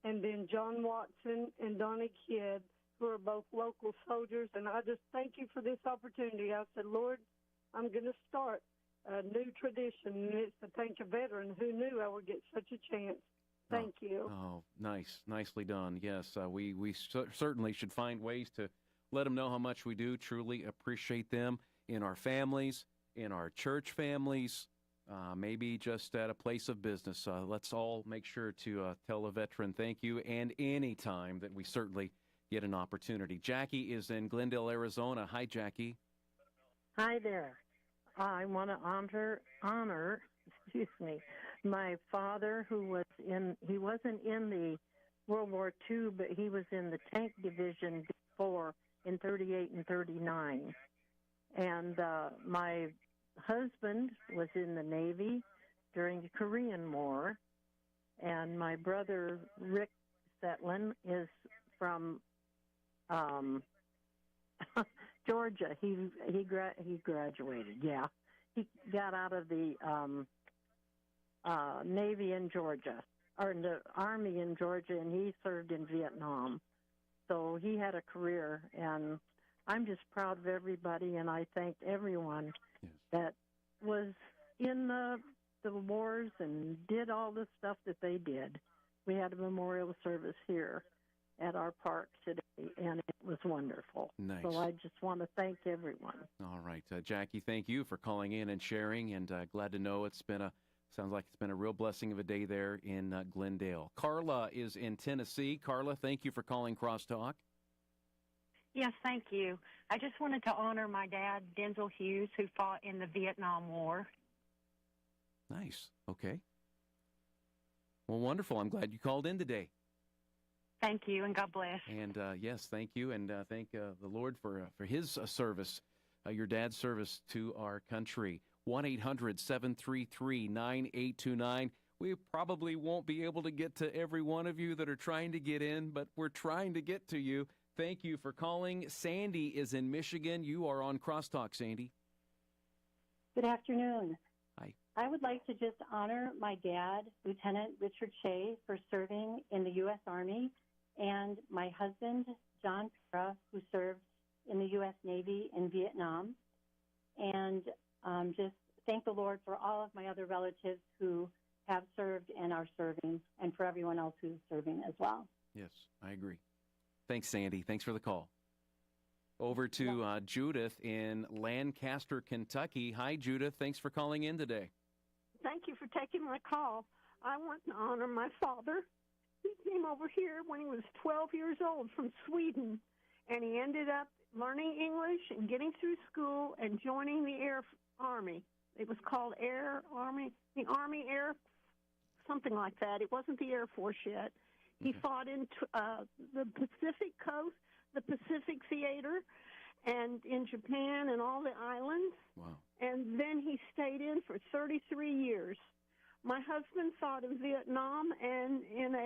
Speaker 9: and then John Watson and Donnie Kidd, who are both local soldiers. And I just thank you for this opportunity. I said, Lord, I'm going to start a new tradition, and it's to thank a veteran. Who knew I would get such a chance? Thank you.
Speaker 7: Oh, nice. Nicely done. Yes, we certainly should find ways to let them know how much we do truly appreciate them in our families, in our church families, maybe just at a place of business. Let's all make sure to tell a veteran thank you, and any time that we certainly get an opportunity. Jackie is in Glendale, Arizona. Hi, Jackie.
Speaker 10: Hi there. I want to honor, my father, who was he wasn't in the World War II, but he was in the tank division before in 38 and 39. And my husband was in the Navy during the Korean War, and my brother Rick Setlin is from Georgia. He graduated. Yeah, he got out of the Navy in Georgia, or in the Army in Georgia, and he served in Vietnam. So he had a career, and I'm just proud of everybody, and I thank everyone that was in the wars and did all the stuff that they did. We had a memorial service here at our park today, and it was wonderful.
Speaker 7: Nice.
Speaker 10: So I just want to thank everyone.
Speaker 7: All right, Jackie, thank you for calling in and sharing, and glad to know sounds like it's been a real blessing of a day there in Glendale. Carla is in Tennessee. Carla, thank you for calling Crosstalk.
Speaker 11: Yes, thank you. I just wanted to honor my dad, Denzel Hughes, who fought in the Vietnam War.
Speaker 7: Nice. Okay. Well, wonderful. I'm glad you called in today.
Speaker 11: Thank you, and God bless.
Speaker 7: And yes, thank you, and thank the Lord for his service, your dad's service to our country. 1-800-733-9829. We probably won't be able to get to every one of you that are trying to get in, but we're trying to get to you. Thank you for calling. Sandy is in Michigan. You are on Crosstalk, Sandy.
Speaker 12: Good afternoon.
Speaker 7: Hi.
Speaker 12: I would like to just honor my dad, Lieutenant Richard Shea, for serving in the U.S. Army, and my husband, John Pera, who served in the U.S. Navy in Vietnam, and just thank the Lord for all of my other relatives who have served and are serving, and for everyone else who's serving as well.
Speaker 7: Yes, I agree. Thanks, Sandy. Thanks for the call. Over to Judith in Lancaster, Kentucky. Hi, Judith. Thanks for calling in today.
Speaker 3: Thank you for taking my call. I want to honor my father. He came over here when he was 12 years old from Sweden, and he ended up learning English and getting through school and joining the Army. It was called the Army Air, something like that. It wasn't the Air Force yet. He fought in the Pacific Coast, the Pacific Theater, and in Japan and all the islands.
Speaker 7: Wow.
Speaker 3: And then he stayed in for 33 years. My husband fought in Vietnam and in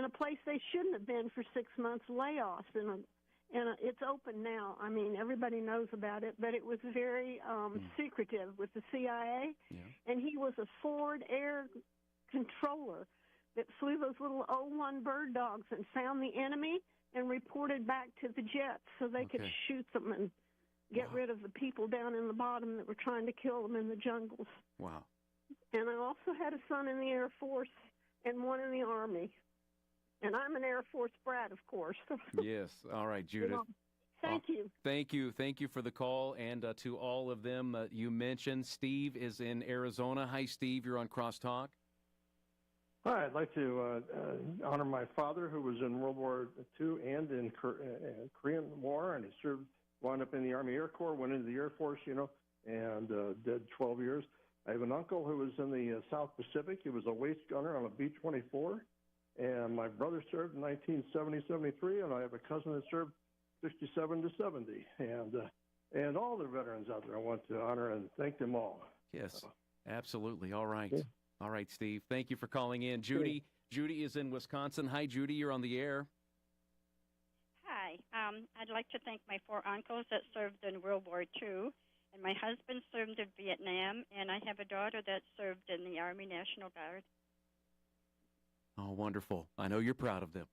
Speaker 3: a place they shouldn't have been for 6 months, Laos, and it's open now. I mean, everybody knows about it, but it was very secretive with the CIA.
Speaker 7: Yeah.
Speaker 3: And he was a forward air controller that flew those little O-1 bird dogs and found the enemy and reported back to the jets so they could shoot them and get rid of the people down in the bottom that were trying to kill them in the jungles.
Speaker 7: Wow.
Speaker 3: And I also had a son in the Air Force and one in the Army. And I'm an Air Force brat, of course.
Speaker 7: Yes. All right, Judith.
Speaker 3: Thank you.
Speaker 7: Thank you. Thank you for the call. And to all of them you mentioned, Steve is in Arizona. Hi, Steve. You're on Crosstalk.
Speaker 14: Hi. I'd like to honor my father, who was in World War II and in Korean War, and he wound up in the Army Air Corps, went into the Air Force, and did 12 years. I have an uncle who was in the South Pacific. He was a waist gunner on a B-24. And my brother served in 1970-73, and I have a cousin that served 67 to 70. And all the veterans out there, I want to honor and thank them all.
Speaker 7: Yes, absolutely. All right. Yeah. All right, Steve. Thank you for calling in. Judy. Yeah. Judy is in Wisconsin. Hi, Judy. You're on the air.
Speaker 26: Hi. I'd like to thank my 4 uncles that served in World War II,
Speaker 15: And my husband served in Vietnam, and I have a daughter that served in the Army National Guard.
Speaker 7: Oh, wonderful. I know you're proud of them.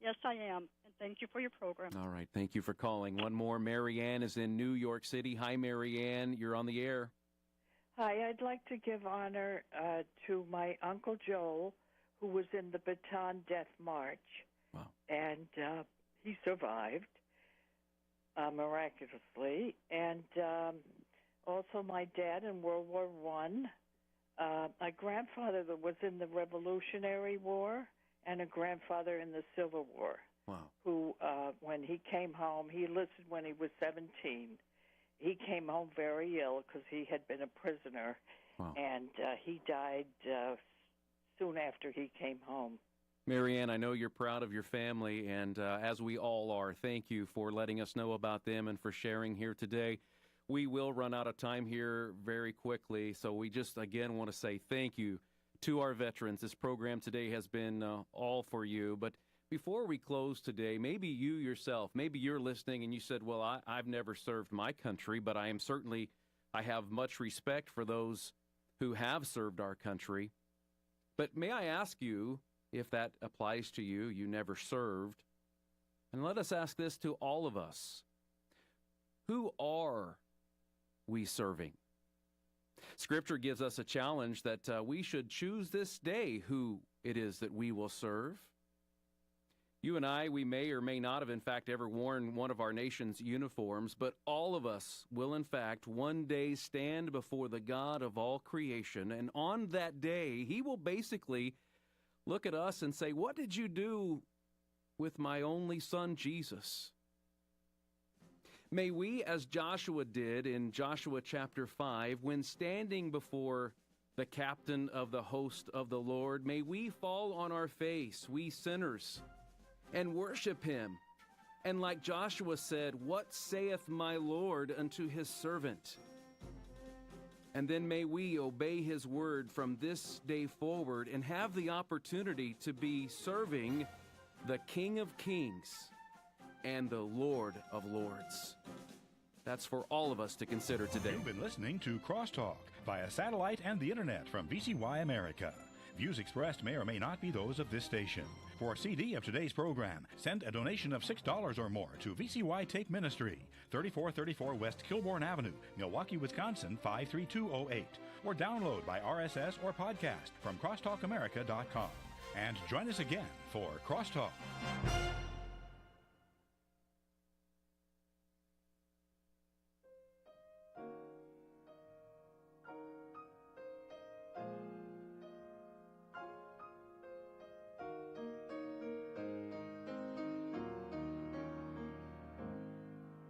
Speaker 15: Yes, I am. And thank you for your program.
Speaker 7: All right. Thank you for calling. One more. Mary Ann is in New York City. Hi, Mary Ann. You're on the air.
Speaker 16: Hi. I'd like to give honor to my Uncle Joel, who was in the Bataan Death March.
Speaker 7: Wow.
Speaker 16: And he survived miraculously. And also my dad in World War I. My grandfather that was in the Revolutionary War, and a grandfather in the Civil War.
Speaker 7: Wow.
Speaker 16: Who, when he came home, he enlisted when he was 17. He came home very ill because he had been a prisoner.
Speaker 7: Wow.
Speaker 16: And he died soon after he came home.
Speaker 7: Mary Ann, I know you're proud of your family, and as we all are, thank you for letting us know about them and for sharing here today. We will run out of time here very quickly, so we just, again, want to say thank you to our veterans. This program today has been all for you. But before we close today, maybe you yourself, maybe you're listening and you said, well, I've never served my country, but I have much respect for those who have served our country. But may I ask you, if that applies to you, you never served, and let us ask this to all of us. Who are we serving? Scripture gives us a challenge that we should choose this day who it is that we will serve. You and I, we may or may not have, in fact, ever worn one of our nation's uniforms, but all of us will, in fact, one day stand before the God of all creation, and on that day, he will basically look at us and say, what did you do with my only son, Jesus? May we, as Joshua did in Joshua chapter 5, when standing before the captain of the host of the Lord, may we fall on our face, we sinners, and worship him. And like Joshua said, what saith my Lord unto his servant? And then may we obey his word from this day forward and have the opportunity to be serving the King of Kings and the Lord of Lords. That's for all of us to consider today.
Speaker 17: You've been listening to Crosstalk via satellite and the internet from VCY America. Views expressed may or may not be those of this station. For a CD of today's program, send a donation of $6 or more to VCY Take Ministry, 3434 West Kilbourne Avenue, Milwaukee, Wisconsin, 53208, or download by RSS or podcast from crosstalkamerica.com. And join us again for Crosstalk.